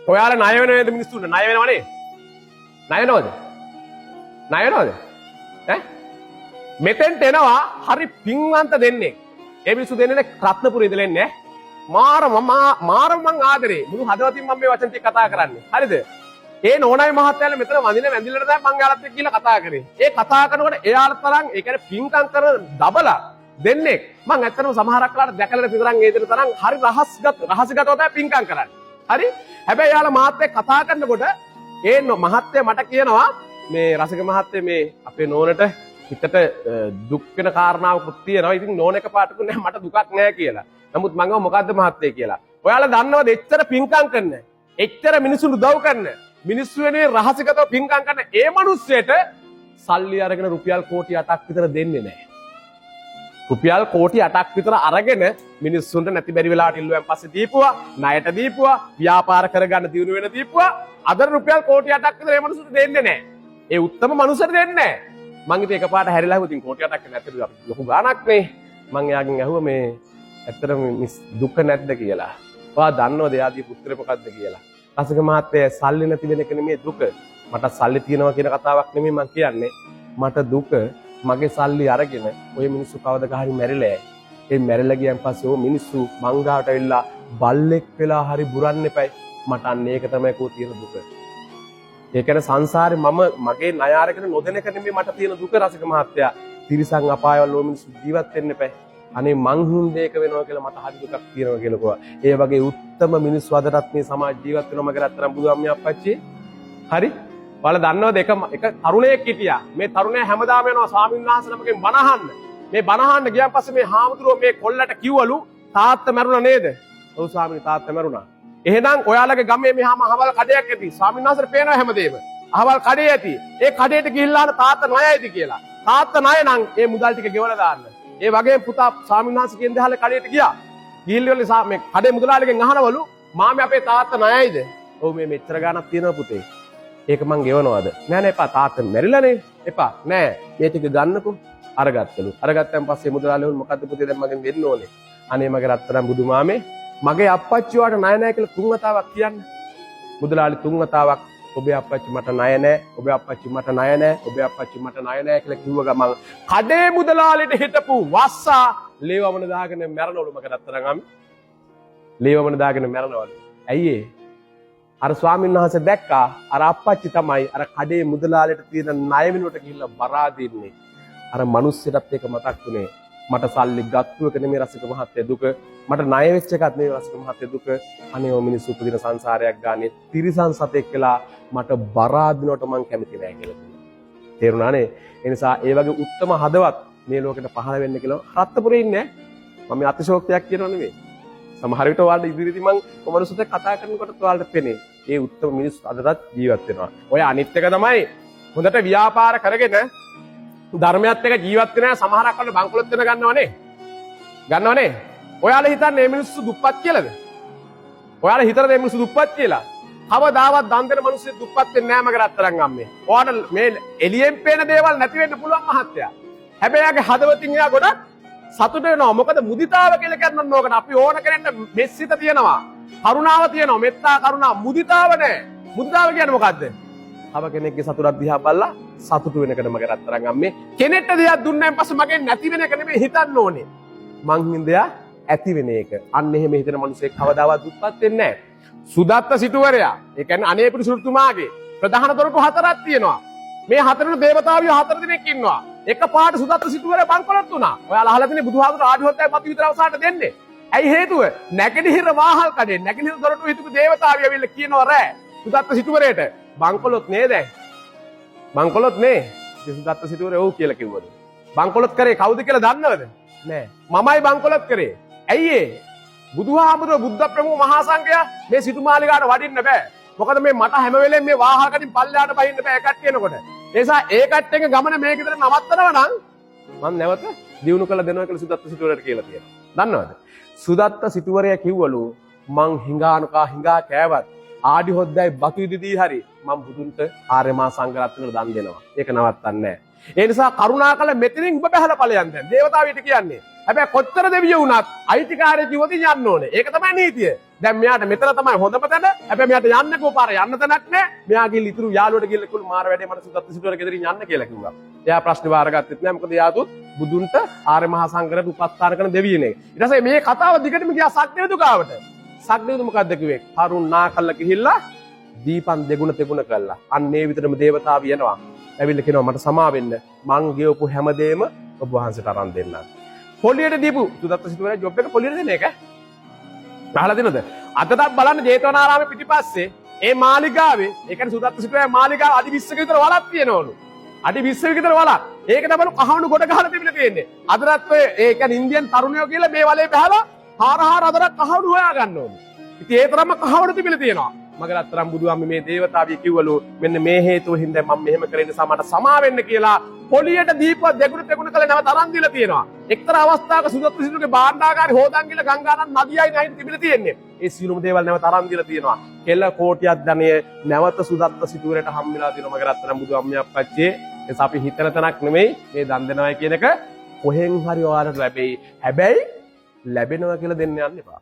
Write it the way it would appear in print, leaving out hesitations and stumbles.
ඔයාලා ණය වෙන නේද මිනිස්සුන්ට? ණය වෙනවනේ. ණය වෙනවද? ණය වෙනවද? ඈ? මෙතෙන්ට එනවා හරි පින්වන්ත දෙන්නේ. ඒ මිනිස්සු දෙන්නේ රත්නපුරේ ඉඳලා එන්නේ මාර මං ආදරේ. මුළු හදවතින් මම මේ වචන ටික කතා කරන්නේ. හරිද? ඒ නෝනායි මහත්තයාලා මෙතන වඳින වැඳිල්ලට තමයි මං යාලත් එක්ක කියලා කතා කරේ. ඒ කතා කරනකොට එයාලා තරම් ඒ කියන්නේ පින්කම් කරන දබලා දෙන්නේ මං ඇත්තටම සමහරක් වෙලාවට දැකලා විතරක් ඒ දෙන තරම් හරි රහසිගතව තමයි පින්කම් කරන්නේ. හරි? හැබැයි යාලා මාත් එක්ක කතා කරනකොට ඒ මහත්තයා මට කියනවා මේ රසික මහත්තයා මේ අපේ නෝනට හිතට දුක් වෙන කාරණාවක් තියෙනවා. ඉතින් නෝන එක පාටකුත් නෑ මට දුකක් නෑ කියලා. නමුත් මං ගම මොකද්ද මහත්තයා කියලා. ඔයාලා දන්නවද එච්චර පින්කම් කරන, එච්චර මිනිසුන් උදව් කරන, මිනිස්සු වෙනුවෙන් රහසිගතව පින්කම් කරන ඒ මිනිස්සෙට සල්ලි අරගෙන රුපියල් කෝටි 8ක් විතර දෙන්නේ නෑ. රුපියල් කෝටි 8ක් විතර අරගෙන මිනිස්සුන්ට නැති බැරි වෙලාවට ඉල්ලුවෙන් පස්සේ දීපුවා, ණයට දීපුවා, ව්‍යාපාර කරගන්න දිනු වෙන දීපුවා. අද රුපියල් කෝටි 8ක් විතර මේ මිනිස්සුන්ට දෙන්නේ නෑ. ඒ උත්තම මනුස්සයට දෙන්නේ නෑ. මං ඉතින් එකපාරට හැරිලා ආවා. ඉතින් කෝටි 8ක් නැත්නම් ලොකු ගාණක් නේ. මං එයාගෙන් ඇහුවා මේ ඇත්තටම දුක නැද්ද කියලා. ඔයා දන්නවද එයාගේ පුත්‍රය මොකද්ද කියලා? රසික මහත්තයා සල්ලි නැති වෙන එක නෙමෙයි දුක. මට සල්ලි තියෙනවා කියන කතාවක් නෙමෙයි මං කියන්නේ. මට දුක මගේ සල්ලි අරගෙන ඔය මිනිස්සු කවදක හරි මැරිලා යයි. ඒ මැරිලා ගියන් පස්සේ ඔය මිනිස්සු මං ගාවට ඇවිල්ලා බල්ලෙක් වෙලා හරි බුරන්න එපයි. මට අන්න ඒක තමයි කෝ තියෙන දුක. ඒ කියන්නේ සංසාරේ මම මගේ ණය අරගෙන නොදෙන එක නෙමෙයි මට තියෙන දුක රසික මහත්තයා. තිරිසන් අපායවල ඔය මිනිස්සු ජීවත් වෙන්න එපයි. අනේ මං හුන්දේක වෙනවා කියලා මට හරි දුකක් තියෙනවා කියලා කිව්වා. ඒ වගේ උත්තම මිනිස්සු අදටත් මේ සමාජ ජීවත් වෙනවා මගේ රත්තරන් බුදුහාමිය අප්පච්චි. හරි? ඔයාලා දන්නවද එක තරුණයෙක් හිටියා. මේ තරුණයා හැමදාම යනවා ස්වාමීන් වහන්සේ නමකින් බණ අහන්න. මේ බණ අහන්න ගියන් පස්සේ මේ හාමුදුරුවෝ මේ කොල්ලට කිව්වලු තාත්තා මැරුණා නේද? ඔව් ස්වාමීනි තාත්තා මැරුණා. එහෙනම් ඔයාලගේ ගමේ මෙහාම අහවල් කඩයක් ඇති. ස්වාමීන් වහන්සේට පේනවා හැමදේම. අහවල් කඩේ ඇති. ඒ කඩේට ගිහිල්ලා තාත්තා ණයයිද කියලා. තාත්තා ණය නම් ඒ මුදල් ටික ගෙවලා දාන්න. ඒ වගේම පුතා ස්වාමීන් වහන්සේ කියන දහලේ කඩේට ගියා. ගිහිල්ලා මේ කඩේ මුදලාලිගෙන් අහනවලු මාමේ අපේ තාත්තා ණයයිද? ඔව් මේ මෙච්චර ගාණක් තියෙනවා පුතේ. ඒක මං ගෙවනවාද? නෑ නෑ එපා තාත්තා මැරිලානේ. එපා නෑ මේ ටික ගන්නකෝ. අරගත්තලු. අරගත්තන් පස්සේ මුදලාලිවරු මොකද්ද පුතේ දැන් මගෙන් දෙන්න ඕනේ? අනේ මගේ රත්තරන් බුදුමාමේ මගේ අප්පච්චි වාට ණය නෑ කියලා තුන් වතාවක් කියන්න. මුදලාලි තුන් වතාවක් ඔබේ අප්පච්චි මට ණය නෑ, ඔබේ අප්පච්චි මට ණය නෑ, ඔබේ අප්පච්චි මට ණය නෑ කියලා කිව්ව ගමන් කඩේ මුදලාලිට හිටපු වස්සා ලේවමන දාගෙන මැරනවලු මගේ රත්තරන් අම්මි. ලේවමන දාගෙන මැරනවලු. ඇයි ඒ? අර ස්වාමීන් වහන්සේ දැක්කා අර අප්පච්චි තමයි අර කඩේ මුදලාලිට තියෙන ණය වෙනුවට ගිහිල්ලා බරා දෙන්නේ. අර මිනිස්සෙටත් ඒක මතක් වුණේ. මට සල්ලි ගත්තු එක නෙමෙයි රසික මහත්තයා දුක. මට ණය වෙච්ච එකත් නෙමෙයි රසික මහත්තයා දුක. අනේ ඔය මිනිස්සු උපදින සංසාරයක් ගානේ තිරිසන් සතෙක් කියලා මට බරා දිනවට මං කැමති නෑ කියලා කිව්වා. තේරුණානේ? ඒ නිසා ඒ වගේ උත්තම හදවත් මේ ලෝකෙට පහළ වෙන්න කියලා රත්නපුරේ ඉන්නේ. මම අතිශෝක්තියක් කියනවා නෙමෙයි. සමහර විට ඔයාලට ඉදිරියේදී මං කොමරුසුත් කතා කරනකොට ඔයාලට පෙනේ. ඒ උත්තම මිනිස්සු අදටත් ජීවත් වෙනවා. ඔය අනිත් එක තමයි හොඳට ව්‍යාපාර කරගෙන ධර්මයත් එක්ක ජීවත් වෙන සමහරක් වල බංකොලොත් වෙන ගන්නවනේ. ගන්නවනේ. ඔයාලා හිතන්නේ මේ මිනිස්සු දුප්පත් කියලාද? ඔයාලා හිතන මේ මිනිස්සු දුප්පත් කියලා. කවදාවත් දන් දෙන මිනිස්සු දුප්පත් වෙන්නේ නැහැ මගේ රත්තරන් අම්මේ. ඔයාලට මේ එළියෙන් පේන දේවල් නැති වෙන්න පුළුවන් මහත්තයා. හැබැයි යාගේ හදවතින් එයා ගොඩක් සතුට වෙනවා. මොකද මුදිතාව කියලා කියන්නේ ඕකට අපි ඕන කෙනෙක්ට මෙස්සිත තියෙනවා. කරුණාව තියෙනවා. මෙත්තා කරුණා මුදිතාව නැහැ. මුදිතාව කියන්නේ මොකද්ද? තව කෙනෙක්ගේ සතුටක් දිහා බලලා සතුටු වෙන එකට මගේ රත්තරන් අම්මේ. කෙනෙක්ට දෙයක් දුන්නාන් පස්සේ මගේ නැති වෙන එක නෙමෙයි හිතන්න ඕනේ. මං හින්දා ඇති වෙන එක. අන්න එහෙම හිතන මිනිස්සෙක් කවදාවත් දුප්පත් වෙන්නේ නැහැ. සුදත්ත සිටුවරයා. ඒ කියන්නේ අනේපිරි සුරුතුමාගේ ප්‍රධාන දොරටු හතරක් තියෙනවා. මේ හතරේ දේවතාවියෝ හතර දෙනෙක් ඉන්නවා. එක පාට සුදත්ත සිටුවරයා බංකොලොත් වුණා. ඔයාලා අහලා තියෙන්නේ බුදුහාමුදුර ආදිහොත්තයි මත විතර අවසානට දෙන්නේ. ඇයි හේතුව? නැගෙනහිර වාහල් කඩේ නැගෙනහිර දොරටු හිටපු දේවතාවියෝ ඇවිල්ලා කියනවා රෑ සුදත්ත සිටුවරයට බංකොලොත් නේද? බංකොලොත් නේ. සුදත්ත සිටුවරයා ඔව් කියලා කිව්වද? බංකොලොත් කරේ කවුද කියලා දන්නවද? නෑ. මමයි බංකොලොත් කරේ. ඇයි ඒ? බුදුහාමුදුරුවෝ බුද්ධ ප්‍රමුඛ මහා සංඝයා මේ සිටුමාලිගාට වඩින්න බෑ. මොකද මේ මට හැම වෙලේම මේ වාහල් කඩින් පල්ලෙහාට බහින්න බෑ එකක් කියනකොට. ඒ නිසා ඒ කට්ටෙන්ගේ ගමන මේක විතර නවත්තනවා නම් මම නැවත දිනු කළ දෙනවා කියලා සුදත්ත සිටුවරට කියලා තියෙනවා. දන්නවද? සුදත්ත සිටුවරයා කිව්වලු මං හිඟානුකා හිඟා කෑවත් ආඩි හොද්දයි බතු ඉදිදී හරි මම බුදුන්ට ආර්ය මහා සංඝ රත්නයට දන් දෙනවා. ඒක නවත්තන්නේ නැහැ. ඒ නිසා කරුණාකර මෙතනින් ඔබ බහලා ඵලයන් දැන් දේවතාවියට කියන්නේ. හැබැයි කොච්චර දෙවියෝ වුණත් අයිතිකාරය කිව්වොත් යන්න ඕනේ. ඒක තමයි නීතිය. දැන් මෙයාට මෙතන තමයි හොඳම තැන. හැබැයි මෙයාට යන්නකෝ පාර යන්න තැනක් නැහැ. මෙයා ගිහින් ඉතුරු යාළුවට ගිහින් කුල් මාර වැඩේ මට සුදත් සිටුවර ගෙදරින් යන්න කියලා කිව්වා. එයා ප්‍රශ්නේ වාරගත්තෙත් නැහැ. මොකද එයාතුත් බුදුන්ට ආර්ය මහා සංඝරත්න උපස්ථාන කරන දෙවියනේ. ඊට පස්සේ මේ කතාව දිගටම ගියා සක්දේව දුකාවට. සක්දේව මොකද්ද කිව්වේ? කරුණා කළා ගිහිල්ලා දීපන් දෙගුණ තෙගුණ කළා. අන්න ඒ විතරම දේවතාව යනවා. ඇවිල්ලා කියනවා මට සමා වෙන්න. මං ගෙවපු හැමදේම ඔබ වහන්සේට අරන් දෙන්නම්. පොලියට දීපු සුදත් සිටුවරේ ජොබ් එක පොලියට දෙන එක. අහලා දෙනවද? අදටත් බලන්න ජේතවනාරාමේ පිටිපස්සේ ඒ මාලිගාවේ ඒ කියන්නේ සුදත් සිටුවරේ මාලිගාව අඩි 20ක විතර වලක් තියෙනවලු. අඩි 20ක විතර වලක්. ඒක තමයි කහවණු ගොඩ ගහලා තිබිලා තියෙන්නේ. අදටත් ඔය ඒ කියන්නේ ඉන්දියන් තරුණයෝ කියලා මේ වලේ බහලා හාර අදටත් කහවණු හොයා ගන්න ඕනේ. ඉතින් ඒ තරම්ම කහවණු තිබිලා තියෙනවා. මගේ රත්තරන් බුදුහාමි මේ දේවතාවිය කිව්වලු මෙන්න මේ හේතුව හින්දා මම මෙහෙම කරේ නිසා මට සමා වෙන්න කියලා පොලියට දීප දෙගුණ තෙගුණ කළ නැවත අරන් දීලා තියෙනවා. එක්තරා අවස්ථාවක සුදත් සිටුගේ භාණ්ඩාගාරේ හොදන් ගිහලා ගංගානන් නදියයි නැහිට තිබිලා තියෙන්නේ. ඒ සියලුම දේවල් නැවත අරන් දීලා තියෙනවා. කෙල කෝටියක් ධනය නැවත සුදත් සිටුවරට හම්බෙලා තියෙනවා මගේ රත්තරන් බුදුහාමි අප්පච්චේ. එස අපි හිතන තැනක් නෙමෙයි මේ දන් දෙනවා කියන එක කොහෙන් හරි ඔයාලට ලැබෙයි. හැබැයි ලැබෙනවා කියලා දෙන්න යන්න එපා.